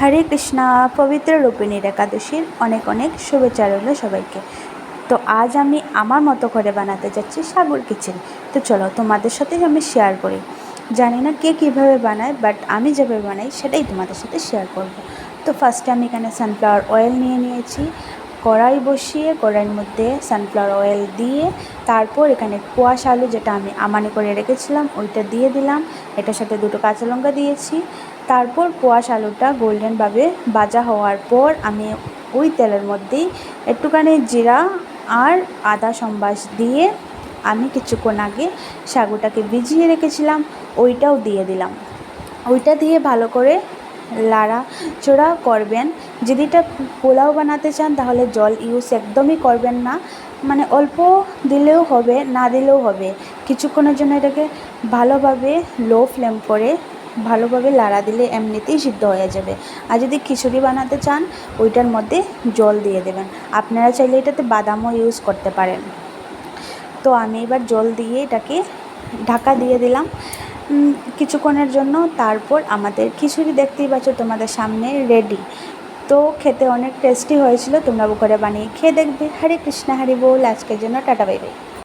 হরে কৃষ্ণা। পবিত্র রূপিণীর একাদশীর অনেক অনেক শুভেচ্ছা রইল সবাইকে। তো আজ আমি আমার মতো করে বানাতে যাচ্ছি সাগুর খিচুড়ি। তো চলো তোমাদের সাথে আমি শেয়ার করি। জানি না কে কীভাবে বানায়, বাট আমি যেভাবে বানাই সেটাই তোমাদের সাথে শেয়ার করব। তো ফার্স্টে আমি এখানে সানফ্লাওয়ার অয়েল নিয়ে নিয়েছি। কড়াই বসিয়ে কড়াইয়ের মধ্যে সানফ্লাওয়ার অয়েল দিয়ে তারপর এখানে কোয়াশ আলু যেটা আমি আমানি করে রেখেছিলাম ওইটা দিয়ে দিলাম। এটার সাথে 2টো কাঁচা লঙ্কা দিয়েছি। তারপর কোয়াশ আলুটা গোল্ডেনভাবে ভাজা হওয়ার পর আমি ওই তেলের মধ্যেই একটুখানি জিরা আর আদা সম্বাস দিয়ে আমি কিছুক্ষণ আগে সাগুটাকে ভিজিয়ে রেখেছিলাম ওইটাও দিয়ে দিলাম। ওইটা দিয়ে ভালো করে লাড়াচড়া করবেন। যদি এটা পোলাও বানাতে চান তাহলে জল ইউজ একদমই করবেন না, মানে অল্প দিলেও হবে, না দিলেও হবে। কিছুক্ষণের জন্য এটাকে ভালোভাবে লো ফ্লেম করে ভালোভাবে লাড়া দিলে এমনিতেই সিদ্ধ হয়ে যাবে। আর যদি খিচুড়ি বানাতে চান ওইটার মধ্যে জল দিয়ে দেবেন। আপনারা চাইলে এটাতে বাদামও ইউজ করতে পারেন। তো আমি এবার জল দিয়ে এটাকে ঢাকা দিয়ে দিলাম কিছুক্ষণের জন্য। তারপর আমাদের খিচুড়ি দেখতেই পাচ্ছ তোমাদের সামনে রেডি। তো খেতে অনেক টেস্টি হয়েছিল, তোমরা করে বানিয়ে খেয়ে দেখবে। হরে কৃষ্ণা, হরি বল। আজকের জন্য টাটা, বাই বাই।